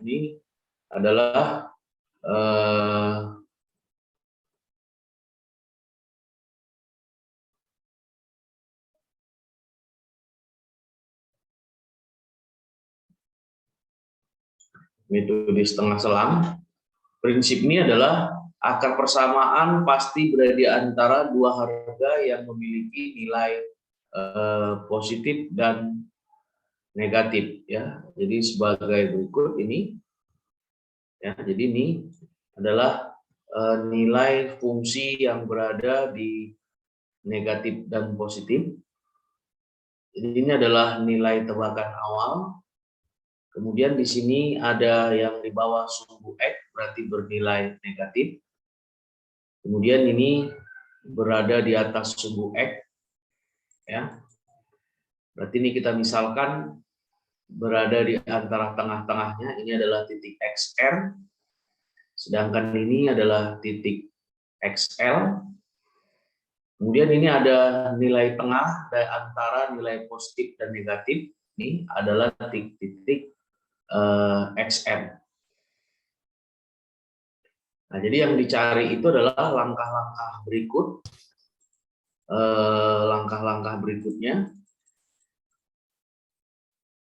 ini adalah metode setengah selang. Prinsip ini adalah akar persamaan pasti berada di antara dua harga yang memiliki nilai positif dan negatif, ya. Jadi sebagai berikut ini, ya. Jadi ini adalah nilai fungsi yang berada di negatif dan positif. Jadi ini adalah nilai tebakan awal. Kemudian di sini ada yang di bawah sumbu X, berarti bernilai negatif. Kemudian ini berada di atas sumbu X, ya. Berarti ini kita misalkan berada di antara tengah-tengahnya, ini adalah titik XR, sedangkan ini adalah titik XL. Kemudian ini ada nilai tengah dari antara nilai positif dan negatif, ini adalah titik XM. Nah, jadi yang dicari itu adalah langkah-langkah berikut. Langkah-langkah berikutnya,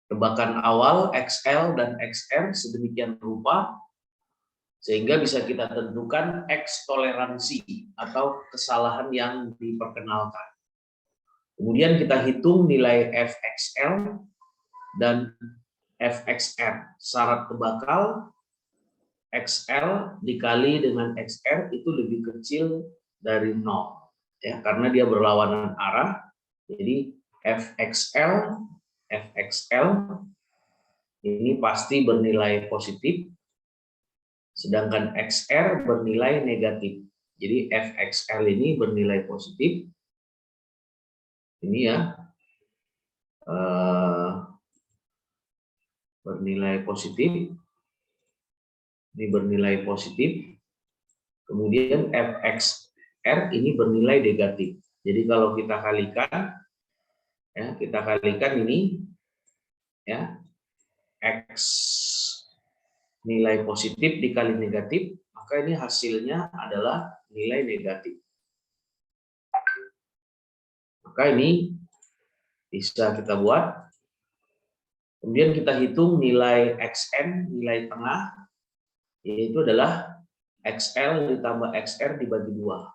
tebakan awal XL dan XR sedemikian rupa sehingga bisa kita tentukan X toleransi atau kesalahan yang diperkenalkan. Kemudian kita hitung nilai FXL dan FXR. Syarat tebakal XL dikali dengan XR itu lebih kecil dari 0, ya, karena dia berlawanan arah. Jadi FXL ini pasti bernilai positif, sedangkan XR bernilai negatif. Jadi FXL ini bernilai positif, ini ya, bernilai positif, ini bernilai positif. Kemudian FXR ini bernilai negatif. Jadi kalau kita kalikan, ya, kita kalikan ini, ya, X nilai positif dikali negatif, maka ini hasilnya adalah nilai negatif. Maka ini bisa kita buat. Kemudian kita hitung nilai XN, nilai tengah, yaitu adalah XL ditambah XR dibagi 2.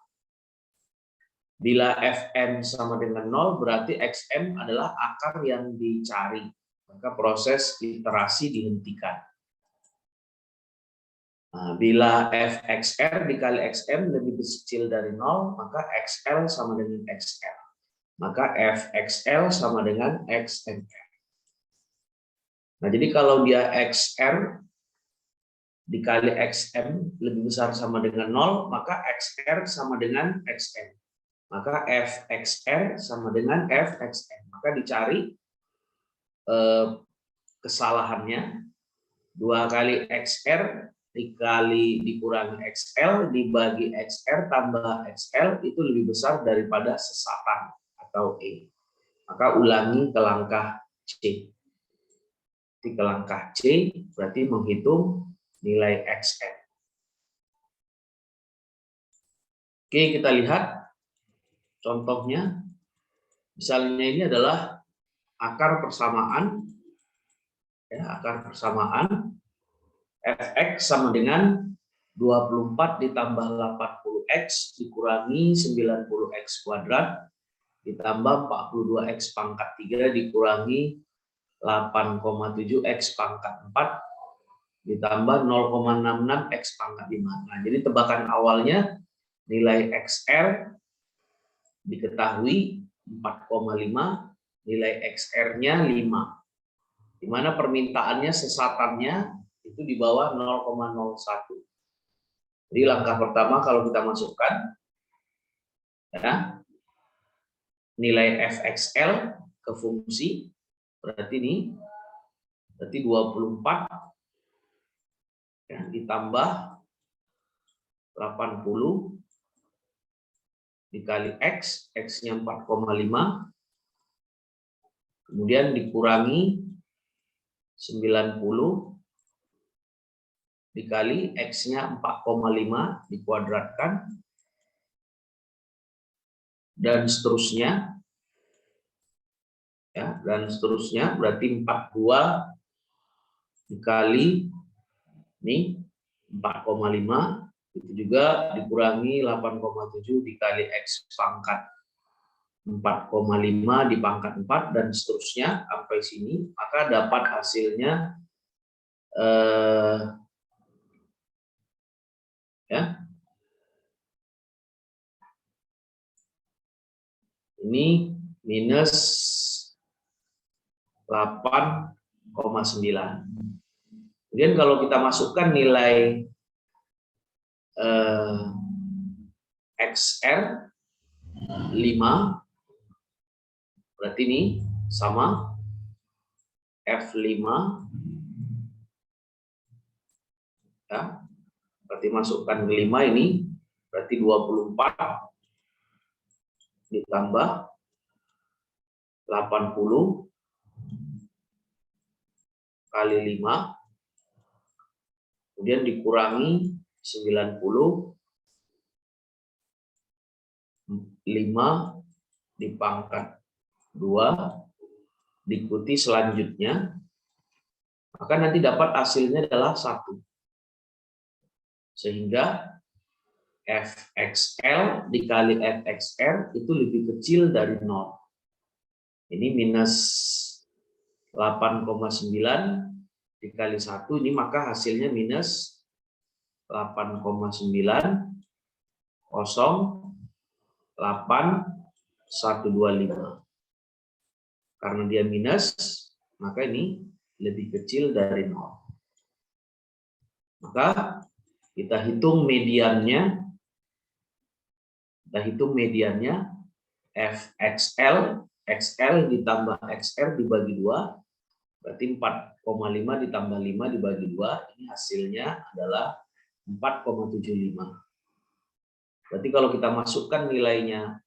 Bila Fn sama dengan 0, berarti Xm adalah akar yang dicari. Maka proses iterasi dihentikan. Nah, bila Fxr dikali Xm lebih kecil dari 0, maka XL sama dengan XR. Maka Fxl sama dengan XMR. Nah, jadi kalau dia XR dikali XM lebih besar sama dengan 0, maka XR sama dengan XM. Maka FXR sama dengan FXM. Maka dicari kesalahannya. 2 kali XR dikurangi XL dibagi XR tambah XL itu lebih besar daripada sesatan atau E. Maka ulangi ke langkah C. Ke langkah C berarti menghitung nilai XM. Oke, kita lihat contohnya. Misalnya ini adalah akar persamaan, ya, akar persamaan Fx sama dengan 24 ditambah 80x dikurangi 90x kuadrat ditambah 42x pangkat 3 dikurangi 8,7x pangkat 4 ditambah 0,66x pangkat 5. Nah, jadi tebakan awalnya nilai XR diketahui 4,5, nilai XR-nya 5. Di mana permintaannya sesatannya itu di bawah 0,01. Jadi langkah pertama kalau kita masukkan, ya, nilai FXL ke fungsi, berarti ini berarti 24, ya, ditambah 80 dikali X, X-nya 4,5, kemudian dikurangi 90 dikali X-nya 4,5 dikuadratkan, dan seterusnya. Ya, dan seterusnya berarti 42 dikali ini 4,5 itu juga dikurangi 8,7 dikali X pangkat 4,5 dipangkat 4 dan seterusnya sampai sini, maka dapat hasilnya ya ini minus 8,9. Kemudian kalau kita masukkan nilai XR 5, berarti ini sama F5 ya, berarti masukkan 5 ini berarti 24 ditambah 80 kali 5, kemudian dikurangi 90, 5 dipangkat 2, diikuti selanjutnya, maka nanti dapat hasilnya adalah 1. Sehingga Fxl dikali Fxr itu lebih kecil dari 0. Ini minus 8,9 dikali 1, ini maka hasilnya minus 8,908,125. Karena dia minus, maka ini lebih kecil dari 0. Maka kita hitung mediannya. Kita hitung mediannya Fxl, XL ditambah XR dibagi 2, berarti 4,5 ditambah 5 dibagi 2, ini hasilnya adalah 4,75. Berarti kalau kita masukkan nilainya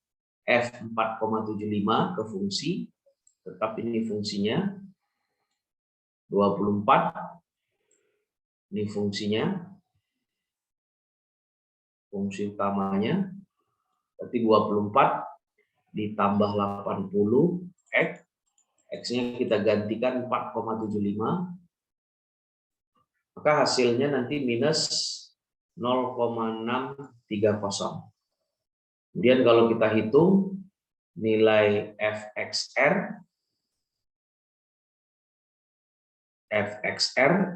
F4,75 ke fungsi, tetap ini fungsinya 24, ini fungsinya, fungsi utamanya, berarti 24 ditambah 80 X, X-nya kita gantikan 4,75, maka hasilnya nanti minus 0,630. Kemudian kalau kita hitung nilai Fxr,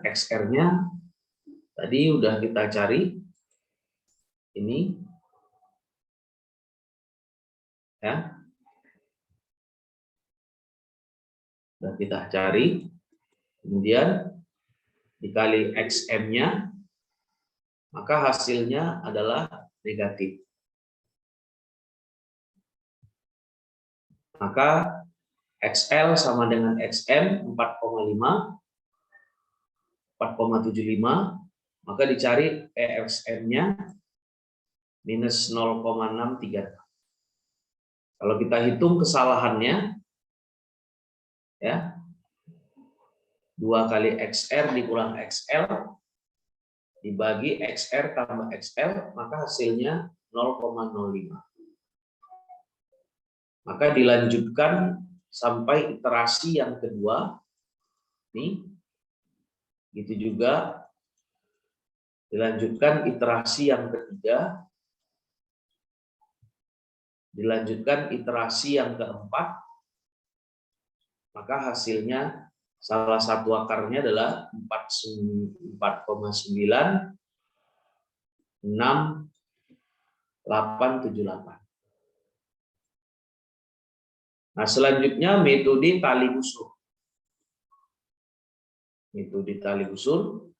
XR-nya tadi udah kita cari, ini ya, udah kita cari, kemudian dikali XM-nya, maka hasilnya adalah negatif. Maka XL sama dengan XM 4,5, 4,75, maka dicari EXM-nya minus 0,636. Kalau kita hitung kesalahannya, ya, 2 kali XR dikurang XL dibagi XR tambah XL, maka hasilnya 0,05. Maka dilanjutkan sampai iterasi yang kedua, nih, gitu juga dilanjutkan iterasi yang ketiga, dilanjutkan iterasi yang keempat, maka hasilnya salah satu akarnya adalah 4,96878. Nah, selanjutnya metode tali busur. Metode tali busur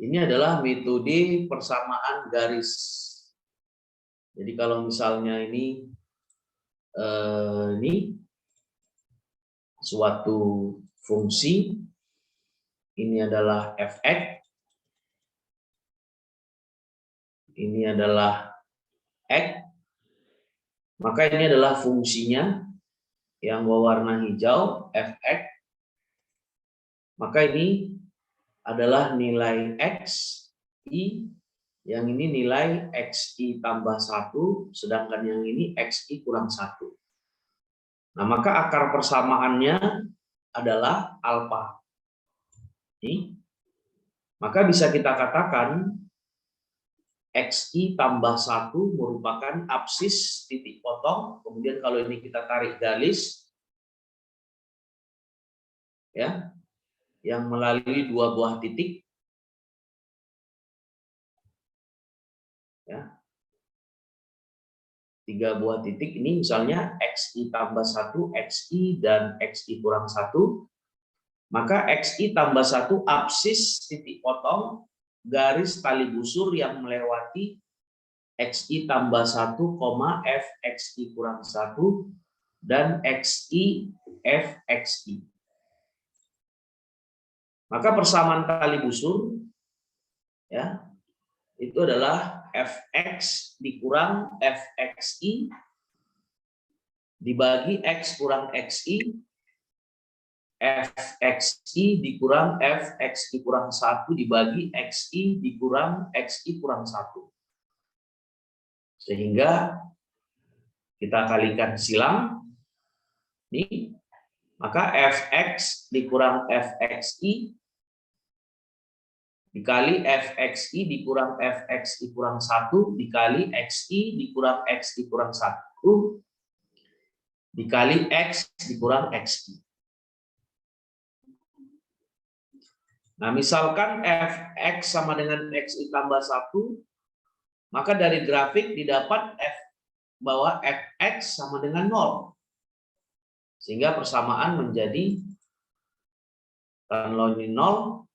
ini adalah metode persamaan garis. Jadi kalau misalnya ini suatu fungsi, ini adalah Fx, ini adalah X, maka ini adalah fungsinya yang berwarna hijau, Fx, maka ini adalah nilai X, I, yang ini nilai XI tambah 1, sedangkan yang ini XI kurang 1. Nah, maka akar persamaannya adalah alfa. Ini. Maka bisa kita katakan XI tambah 1 merupakan absis titik potong. Kemudian kalau ini kita tarik garis, ya, yang melalui dua buah titik, ya, 3 buah titik ini misalnya XI tambah 1, XI dan XI kurang 1, maka XI tambah 1 absis titik potong garis tali busur yang melewati XI tambah 1, F XI kurang 1 dan XI F XI. Maka persamaan tali busur, ya, itu adalah Fx dikurang Fxi dibagi X kurang Xi, Fxi dikurang Fxi kurang 1 dibagi Xi dikurang Xi kurang 1. Sehingga kita kalikan silang, ini, maka Fx dikurang Fxi dikali Fxi dikurang Fxi kurang 1 dikali Xi dikurang Xi kurang 1 dikali X dikurang Xi. Nah, misalkan Fx sama dengan Xi tambah 1, maka dari grafik didapat bahwa Fx sama dengan 0. Sehingga persamaan menjadi kalau ini 0,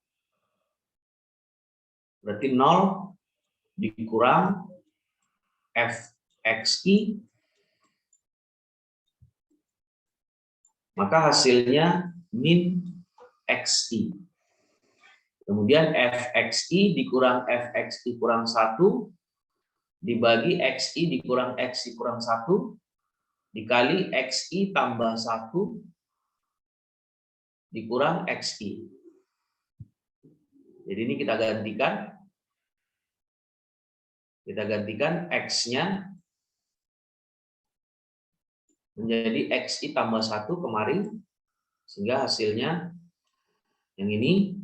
berarti 0 dikurang Fxi, maka hasilnya min Xi. Kemudian Fxi dikurang Fxi kurang 1 dibagi Xi dikurang Xi kurang 1 dikali Xi tambah 1 dikurang Xi. Jadi ini kita gantikan X-nya menjadi Xi tambah 1 kemarin, sehingga hasilnya yang ini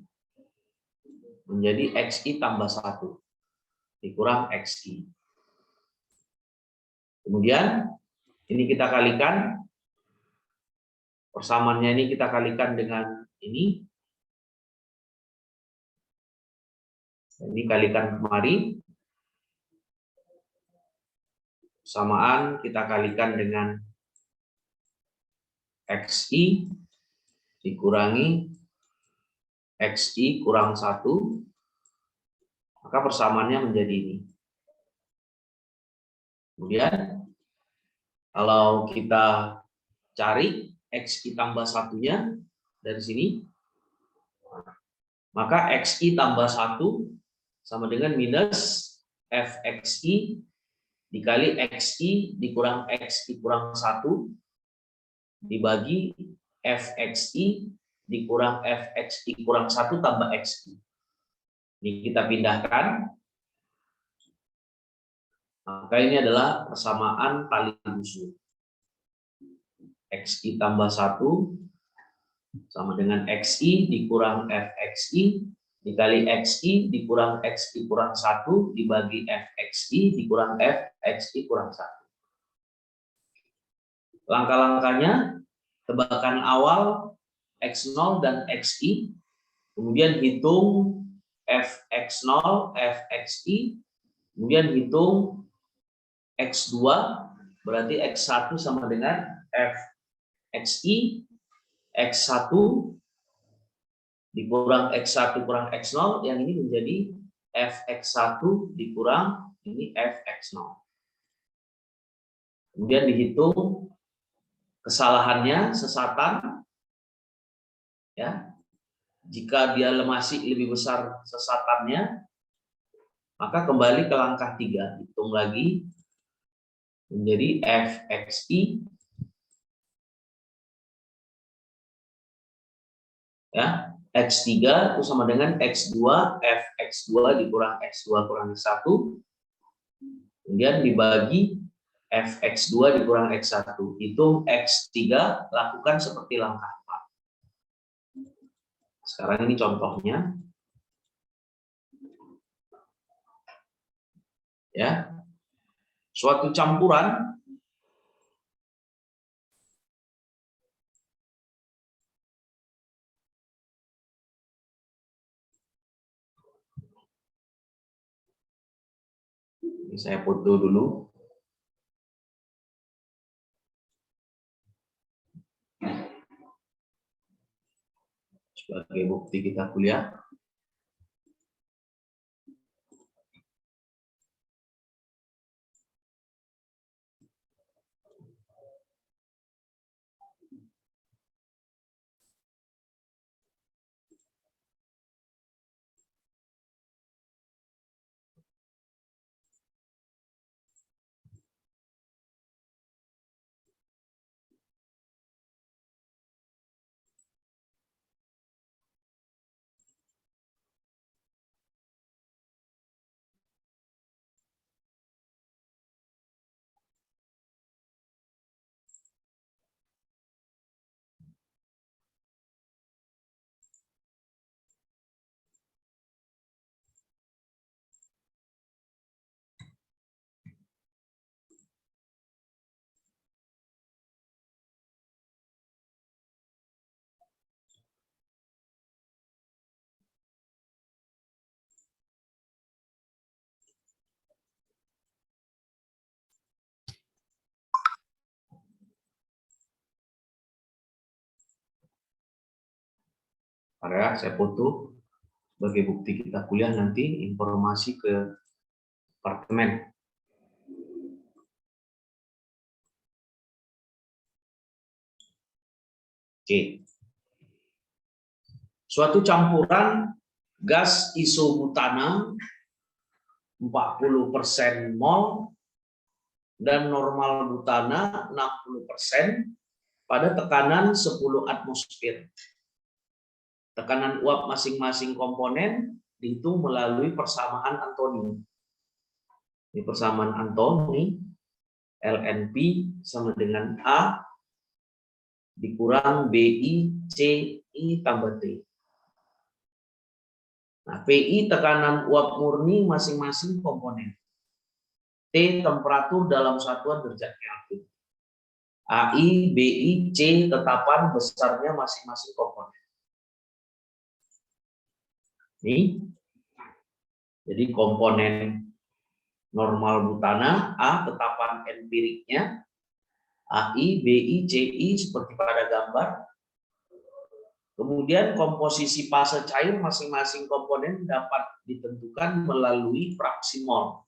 menjadi Xi tambah 1 dikurang Xi. Kemudian ini kita kalikan, persamaannya ini kita kalikan dengan ini kalikan kemari, persamaan kita kalikan dengan Xi dikurangi Xi kurang 1, maka persamaannya menjadi ini. Kemudian kalau kita cari Xi tambah 1-nya dari sini, maka Xi tambah 1 sama dengan minus Fxi dikali Xi dikurang Xi kurang 1 dibagi Fxi dikurang Fxi kurang 1 tambah Xi. Ini kita pindahkan. Maka ini adalah persamaan tali busur. Xi tambah 1 sama dengan Xi dikurang Fxi dikali Xi dikurang Xi kurang 1 dibagi Fxi dikurang Fxi kurang 1. Langkah-langkahnya, tebakan awal X0 dan Xi, kemudian hitung Fx0, Fxi, kemudian hitung X2, berarti X1 sama dengan Fxi, X1 dikurang X1 kurang X0, yang ini menjadi Fx1 dikurang ini Fx0. Kemudian dihitung kesalahannya, sesatan, ya. Jika dia masih lebih besar sesatannya, maka kembali ke langkah 3, hitung lagi menjadi Fxi, ya, X3 itu sama dengan X2, Fx2 dikurang X2 kurang X1, kemudian dibagi Fx2 dikurang X1. Hitung X3, lakukan seperti langkah 4. Sekarang ini contohnya. Ya. Suatu campuran ini saya foto dulu. Sebagai bukti kita kuliah. Area saya foto sebagai bukti kita kuliah nanti informasi ke departemen. Oke. Suatu campuran gas isobutana 40% mol dan normal butana 60% pada tekanan 10 atmosfer. Tekanan uap masing-masing komponen dihitung melalui persamaan Antoni. Ini persamaan Antoni, LNP sama dengan A dikurang BI CI tambah T. Nah, PI tekanan uap murni masing-masing komponen. T temperatur dalam satuan derajat Kelvin. AI, BI, C tetapan besarnya masing-masing komponen. Ini. Jadi komponen normal butana, A tetapan empiriknya, AI, BI, CI seperti pada gambar. Kemudian komposisi fase cair masing-masing komponen dapat ditentukan melalui fraksi mol.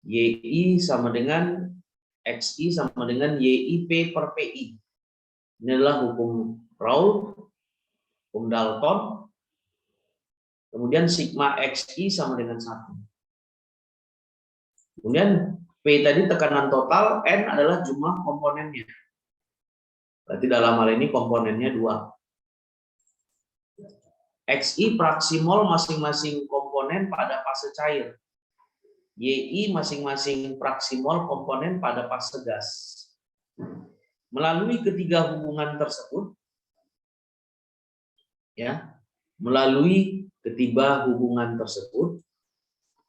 YI sama dengan XI sama dengan YIP per PI. Ini adalah hukum Raoult, hukum Dalton. Kemudian sigma XI sama dengan 1. Kemudian P tadi tekanan total, N adalah jumlah komponennya. Berarti dalam hal ini komponennya 2. XI fraksi mol masing-masing komponen pada fase cair. YI masing-masing fraksi mol komponen pada fase gas. Melalui ketiga hubungan tersebut, ya,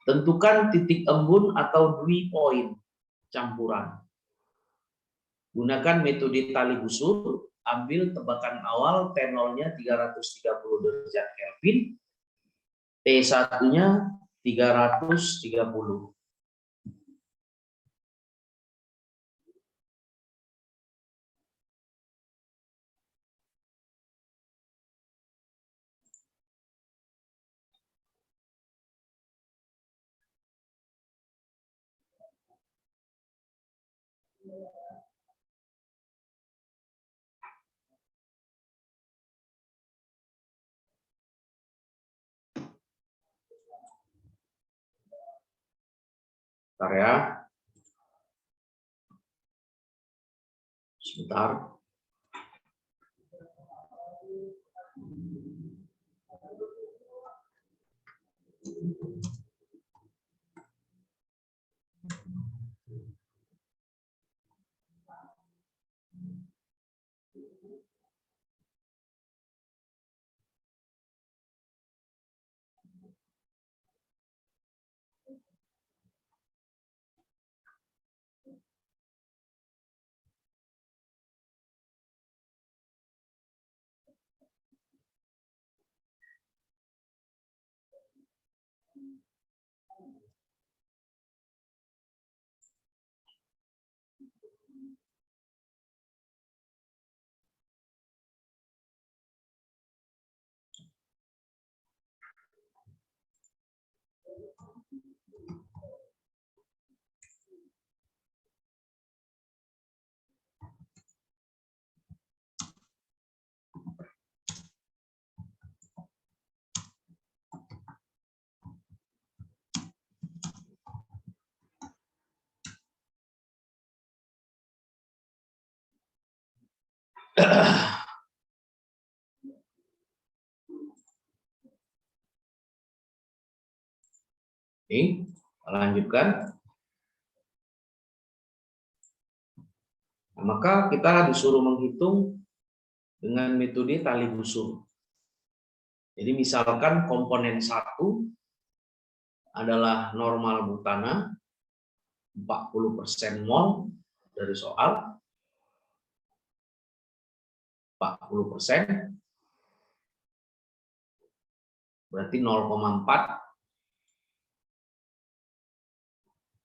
tentukan titik embun atau dew point campuran. Gunakan metode tali busur, ambil tebakan awal T0-nya 330 derajat Kelvin, T1-nya 330. Bentar ya. Sebentar. Ini, lanjutkan. Nah, maka kita disuruh menghitung dengan metode tali busur. Jadi misalkan komponen 1 adalah normal butana, 40% mol dari soal, 40%, berarti 0,4.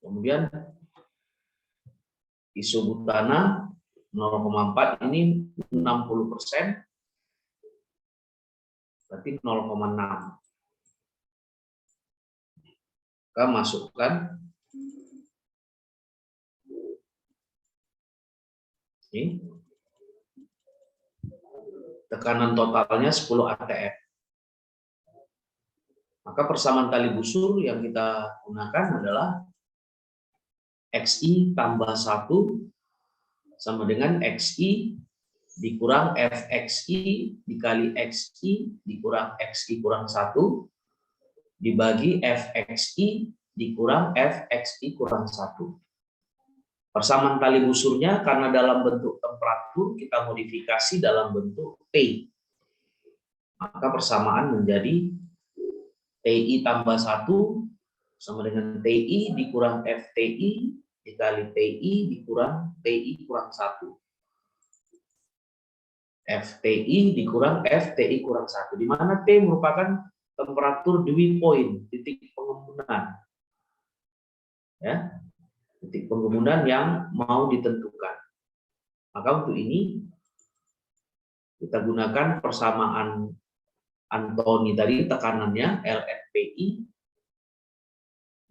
Kemudian isobutana 0,4 ini 60%, berarti 0,6. Kita masukkan ini, tekanan totalnya 10 atm. Maka persamaan tali busur yang kita gunakan adalah XI tambah 1 sama dengan XI dikurang FXI dikali XI dikurang XI kurang 1 dibagi FXI dikurang FXI kurang 1. Persamaan tali busurnya karena dalam bentuk temperatur kita modifikasi dalam bentuk T. Maka persamaan menjadi TI tambah 1 sama dengan TI dikurang FTI dikali TI dikurang TI kurang 1. FTI dikurang FTI kurang 1. Di mana T merupakan temperatur dew point, titik pengembunan. Ya, titik pengembunan yang mau ditentukan. Maka untuk ini kita gunakan persamaan Anthony tadi, tekanannya LNPI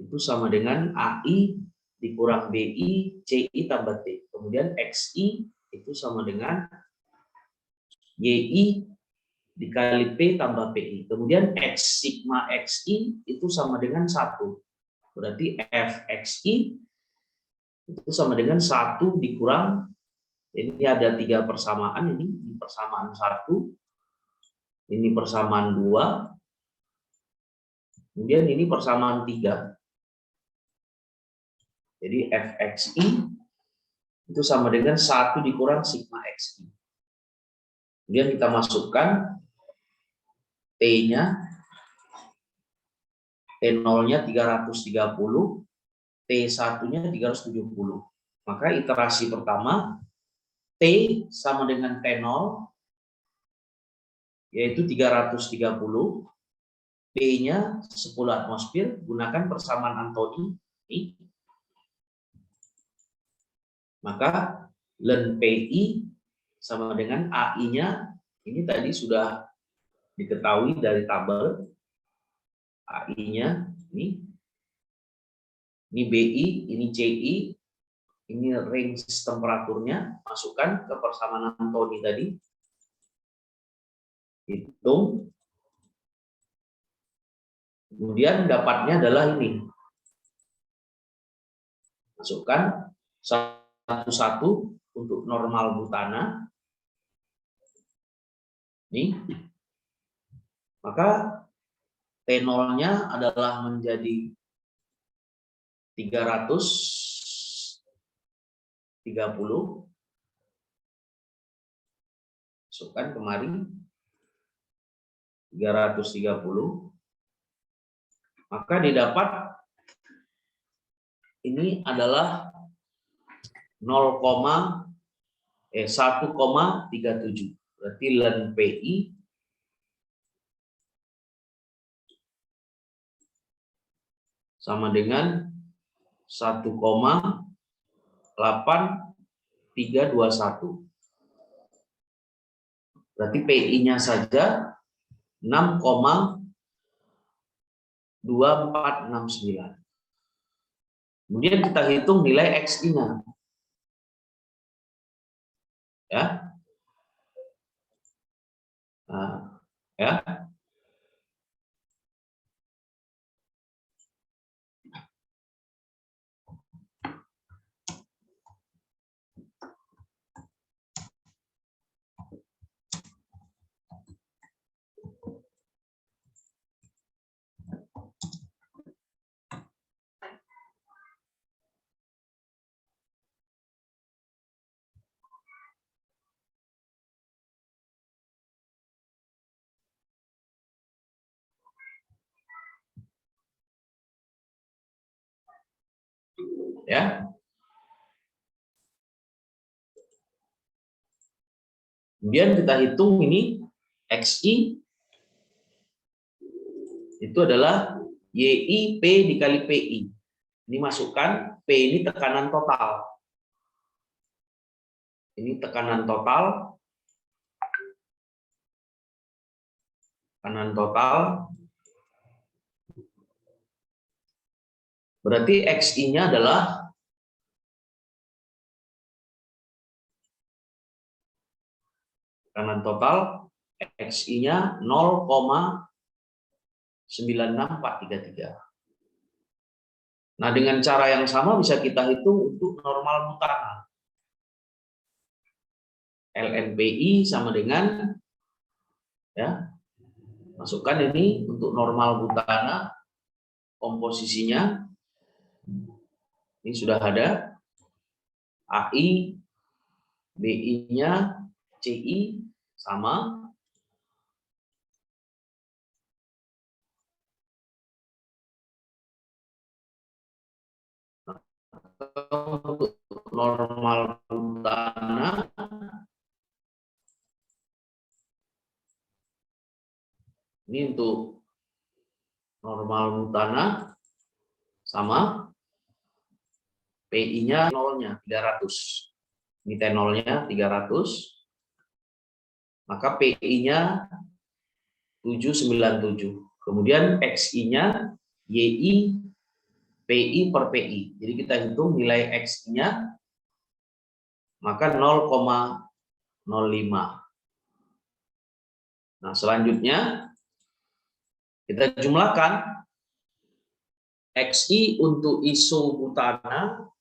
itu sama dengan AI dikurang BI CI tambah T. Kemudian XI itu sama dengan YI dikali P tambah PI. Kemudian X sigma XI itu sama dengan 1. Berarti FXI itu sama dengan 1 dikurang, ini ada 3 persamaan, ini persamaan 1, ini persamaan 2, kemudian ini persamaan 3. Jadi FXI itu sama dengan 1 dikurang sigma XI. Kemudian kita masukkan T-nya, T0-nya 330, T1-nya 370. Maka iterasi pertama, T sama dengan T0, yaitu 330, P-nya 10 atmosfer, gunakan persamaan Anthony. Maka ln PI sama dengan AI-nya, ini tadi sudah diketahui dari tabel. AI-nya ini BI, ini CI, ini range temperaturnya, masukkan ke persamaan Anthony tadi, hitung, kemudian dapatnya adalah ini, masukkan satu-satu untuk normal butana, ini, maka T0-nya adalah menjadi 330, masukkan kemari 330, maka didapat ini adalah 1,37. Berarti ln PI sama dengan 1,8321. Berarti PI-nya saja 6,2469. Kemudian kita hitung nilai XI-nya. Ya. Nah, ya. Ya. Kemudian kita hitung ini XI itu adalah YI P dikali PI. Ini masukkan P ini tekanan total. Ini tekanan total. Tekanan total. Berarti XI-nya adalah tekanan total, XI-nya 0,96433. Nah, dengan cara yang sama bisa kita hitung untuk normal butana. LNPI sama dengan, ya, masukkan ini untuk normal butana, komposisinya ini sudah ada, AI, BI-nya, CI sama, untuk normal butana ini untuk normal butana sama PI-nya nolnya 300. Ini T0-nya 300. Maka PI-nya 797. Kemudian XI-nya YI PI per PI. Jadi kita hitung nilai XI-nya maka 0,05. Nah, selanjutnya kita jumlahkan XI untuk isobutana,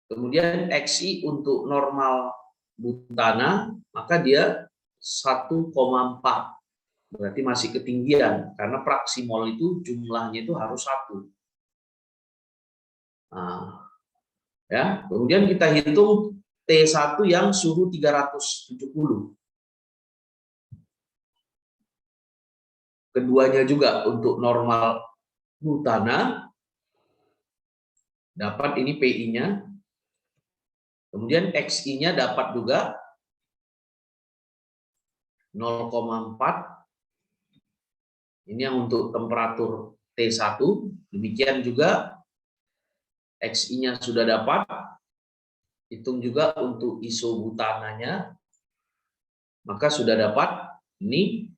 kemudian XI untuk normal butana, maka dia 1,4. Berarti masih ketinggian, karena fraksi mol itu jumlahnya itu harus 1. Nah, ya, kemudian kita hitung T1 yang suhu 370. Keduanya juga untuk normal butana, dapat ini PI-nya. Kemudian XI-nya dapat juga 0,4. Ini yang untuk temperatur T1. Demikian juga XI-nya sudah dapat. Hitung juga untuk isobutananya. Maka sudah dapat ini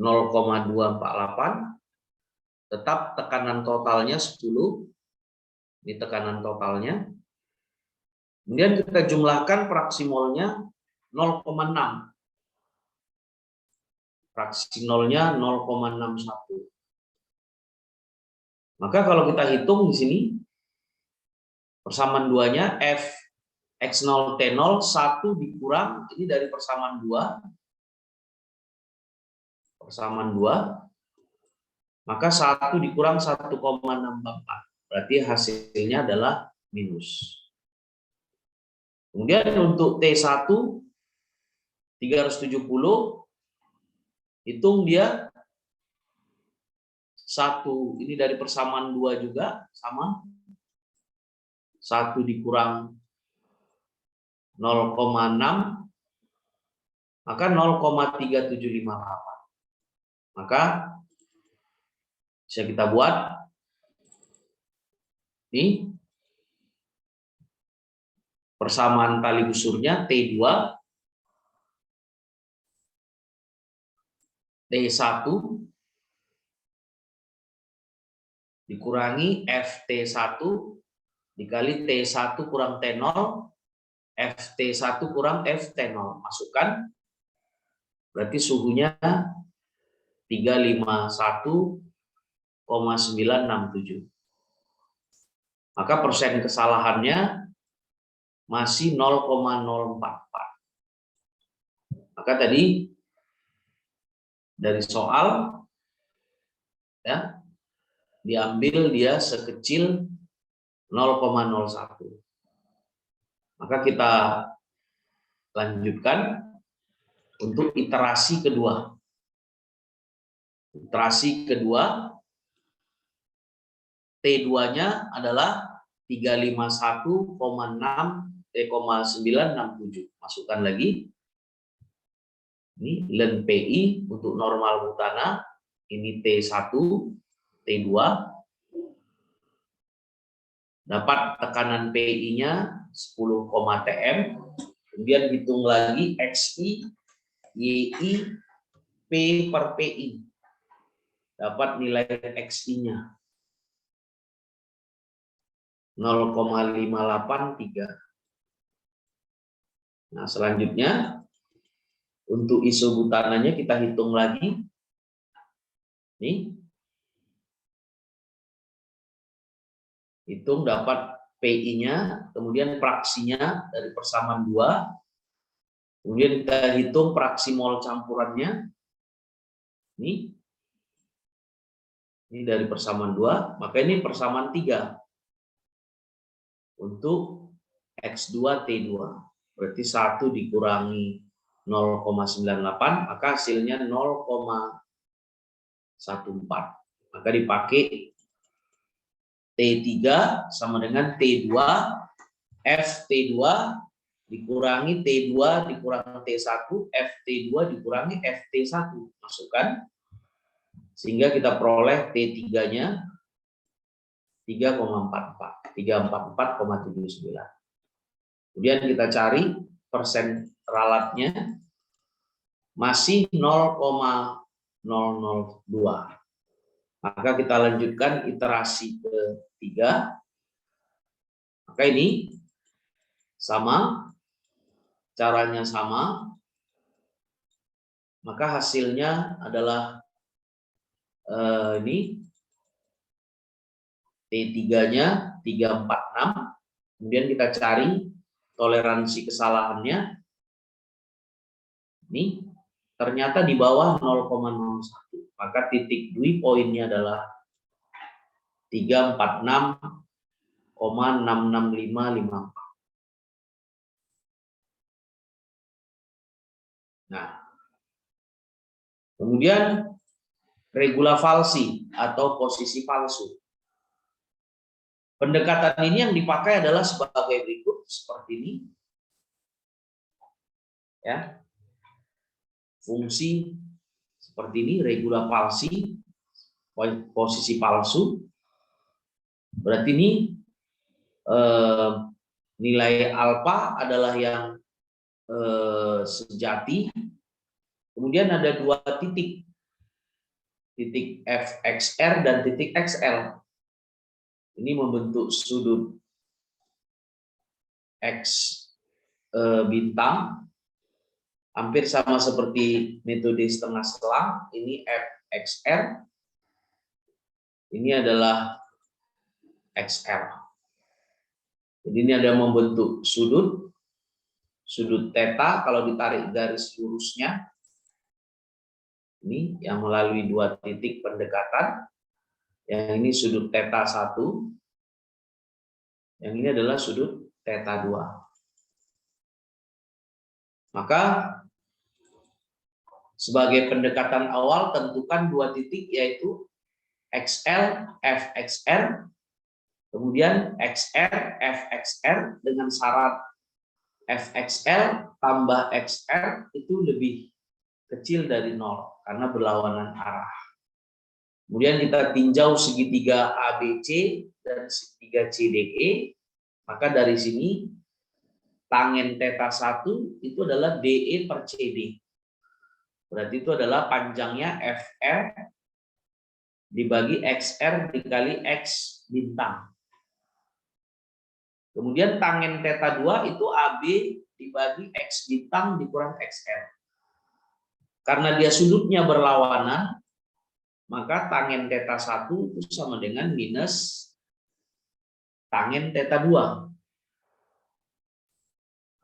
0,248. Tetap tekanan totalnya 10. Ini tekanan totalnya. Kemudian kita jumlahkan fraksi molnya 0,6. Fraksi nolnya 0,61. Maka kalau kita hitung di sini, persamaan duanya F X0 T0 1 dikurang, ini dari persamaan 2. Persamaan 2. Maka 1 dikurang 1,644. Berarti hasilnya adalah minus. Kemudian untuk T1 370, hitung dia 1, ini dari persamaan 2 juga sama. 1 dikurang 0,6, maka 0,3758. Maka bisa kita buat ini persamaan tali busurnya T2 T1 dikurangi FT1 dikali T1 kurang T0 FT1 kurang FT0. Masukkan, berarti suhunya 351,967. Maka persen kesalahannya masih 0,044. Maka tadi dari soal, ya, diambil dia sekecil 0,01. Maka kita lanjutkan untuk iterasi kedua. Iterasi kedua, T2-nya adalah 351,967. Masukkan lagi. Ini len PI untuk normal butana, ini T1, T2. Dapat tekanan PI-nya 10, Tm. Kemudian hitung lagi XI, YI, P per PI. Dapat nilai XI-nya 0,583. Nah, selanjutnya untuk isobutananya kita hitung lagi. Nih. Hitung dapat PI-nya, kemudian fraksinya dari persamaan 2. Kemudian kita hitung fraksi mol campurannya. Ini dari persamaan 2, maka ini persamaan 3. Untuk X2T2. Berarti 1 dikurangi 0,98, maka hasilnya 0,14. Maka dipakai T3 sama dengan T2, FT2 dikurangi T2 dikurangi T1, FT2 dikurangi FT1. Masukkan. Sehingga kita peroleh T3-nya 3,44, 344,79. Kemudian kita cari persen ralatnya, masih 0,002. Maka kita lanjutkan iterasi ketiga. Maka ini sama, caranya sama, maka hasilnya adalah ini T3-nya 346. Kemudian kita cari toleransi kesalahannya. Ini ternyata di bawah 0,01. Maka titik dui poinnya adalah 346,66554. Nah, kemudian regula falsi atau posisi palsu. Pendekatan ini yang dipakai adalah sebagai berikut, seperti ini. Ya. Fungsi seperti ini, regula falsi, posisi palsu. Berarti ini nilai alfa adalah yang sejati. Kemudian ada 2 titik. Titik FXR dan titik XL. Ini membentuk sudut X bintang. Hampir sama seperti metode setengah selang. Ini FXR. Ini adalah XL. Jadi ini ada membentuk sudut theta kalau ditarik garis lurusnya. Ini yang melalui 2 titik pendekatan. Yang ini sudut theta 1. Yang ini adalah sudut theta 2. Maka sebagai pendekatan awal tentukan 2 titik, yaitu XL, FXR, kemudian XR, FXR dengan syarat FXL tambah XR itu lebih kecil dari 0 karena berlawanan arah. Kemudian kita tinjau segitiga ABC dan segitiga CDE, maka dari sini tangen theta 1 itu adalah DE per CD. Berarti itu adalah panjangnya FR dibagi XR dikali X bintang. Kemudian tangen theta 2 itu AB dibagi X bintang dikurang XR. Karena dia sudutnya berlawanan, maka tangen theta 1 itu sama dengan minus tangen theta 2.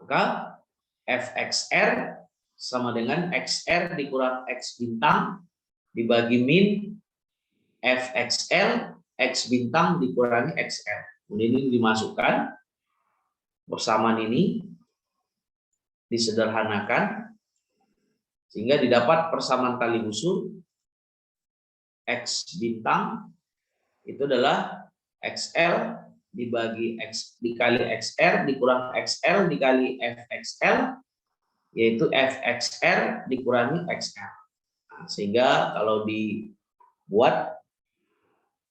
Maka FXR sama dengan XR dikurang X bintang dibagi min FXL X bintang dikurangi XR. Kemudian ini dimasukkan, persamaan ini disederhanakan sehingga didapat persamaan tali busur X bintang itu adalah XL dibagi X dikali XR dikurang XL dikali FXL, yaitu FXR dikurangi XL. Nah, sehingga kalau dibuat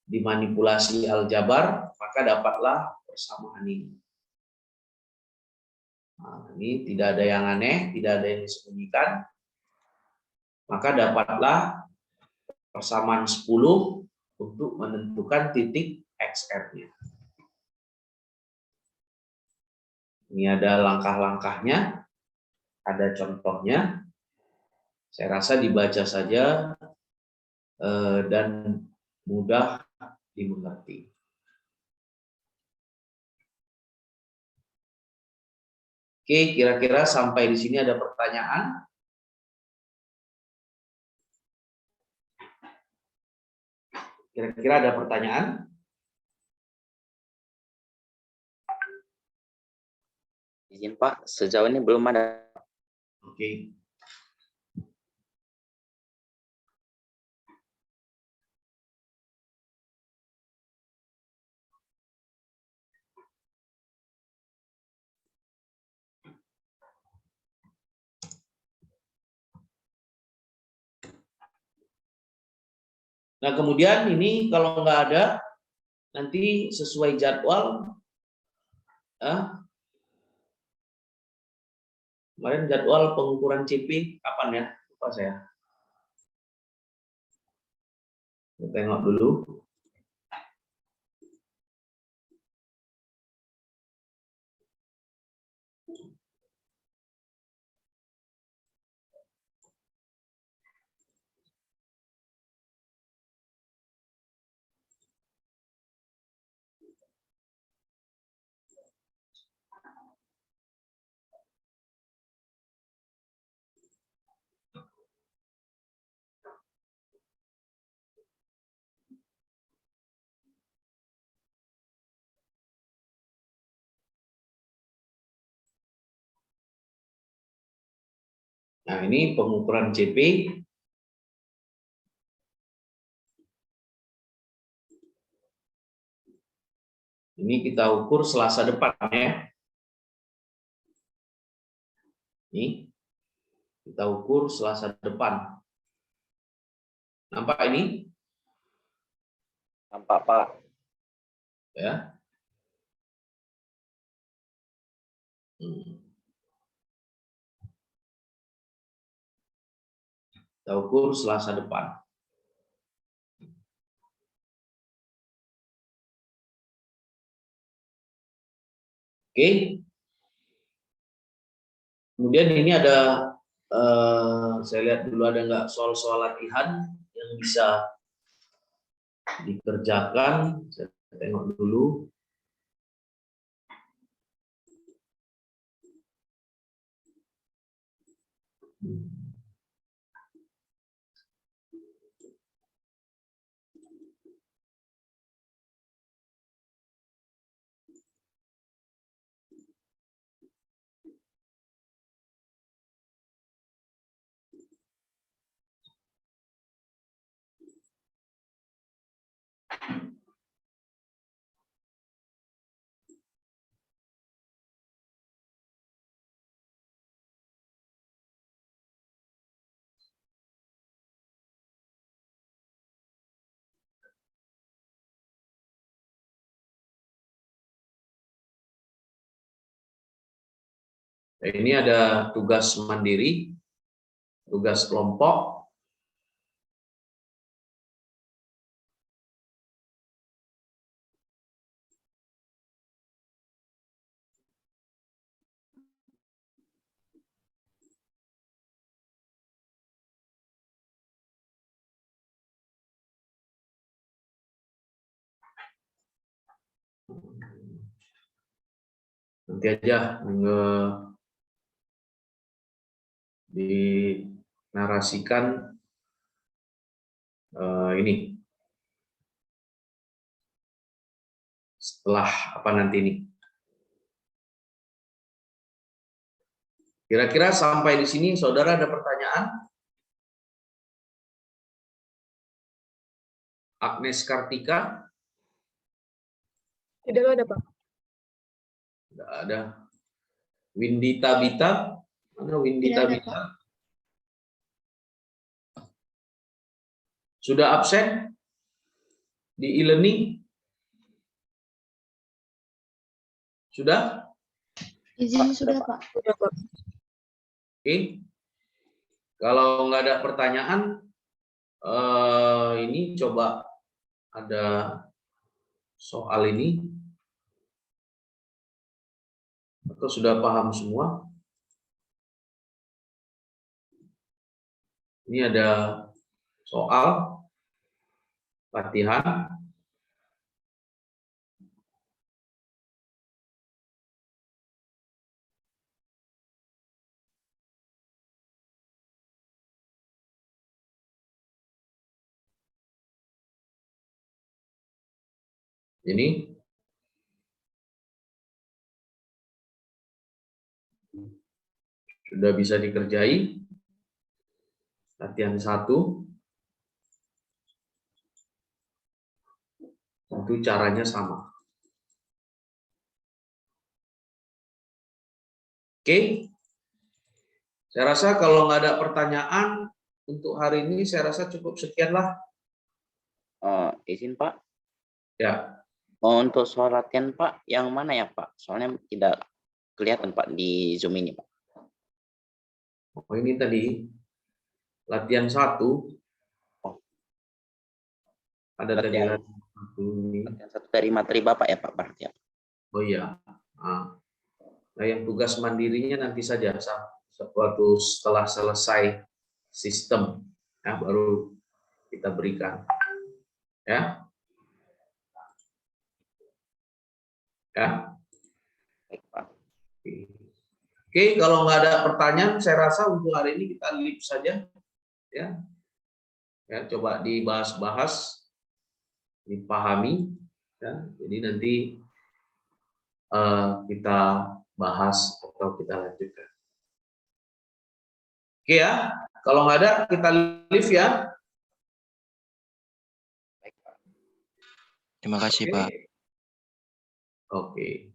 dimanipulasi aljabar, maka dapatlah persamaan ini. Nah, ini tidak ada yang aneh, tidak ada yang disembunyikan. Maka dapatlah persamaan 10 untuk menentukan titik XR-nya. Ini ada langkah-langkahnya, ada contohnya. Saya rasa dibaca saja dan mudah dimengerti. Oke, kira-kira sampai di sini ada pertanyaan? Kira-kira ada pertanyaan? Izin Pak, sejauh ini belum ada. Oke. Nah, kemudian ini kalau nggak ada, nanti sesuai jadwal, kemarin jadwal pengukuran CP kapan ya? Lupa saya. Kita tengok dulu. Nah, ini pengukuran CP. Ini kita ukur Selasa depan ya. Ini kita ukur Selasa depan. Nampak ini? Nampak Pak. Ya. Kita ukur Selasa depan. Oke. Kemudian ini ada, saya lihat dulu ada nggak soal-soal latihan yang bisa dikerjakan. Saya tengok dulu. Nah, ini ada tugas mandiri, tugas kelompok. Nanti aja dinarasikan ini setelah apa nanti ini. Kira-kira sampai di sini saudara ada pertanyaan? Agnes Kartika. Tidak ada, Pak. Tidak ada. Windita Bita, mana Windita Tidak ada, Bita? Sudah absen di e-learning? Sudah? Izin sudah, Pak. Sudah, Pak. Oke. Kalau nggak ada pertanyaan, ini coba ada soal ini. Atau sudah paham semua? Ini ada soal latihan. Ini sudah bisa dikerjai. Latihan 1. Tentu caranya sama. Oke. Saya rasa kalau nggak ada pertanyaan untuk hari ini, saya rasa cukup sekian lah. Izin Pak, Ya. untuk soal latihan Pak, yang mana ya Pak? Soalnya tidak kelihatan Pak di Zoom ini Pak. Oh, ini tadi latihan 1. Oh. Ada tadi Latihan. latihan 1 ini. Latihan 1 dari materi Bapak ya Pak berarti ya? Oh iya. Nah, yang tugas mandirinya nanti saja waktu setelah selesai sistem, ya, baru kita berikan. Ya. Ya. Baik Pak. Oke, kalau nggak ada pertanyaan, saya rasa untuk hari ini kita leave saja. Ya, coba dibahas-bahas, dipahami. Ya. Jadi nanti kita bahas atau kita lanjutkan. Oke ya, kalau nggak ada kita leave ya. Baik Pak. Terima kasih Pak. Oke.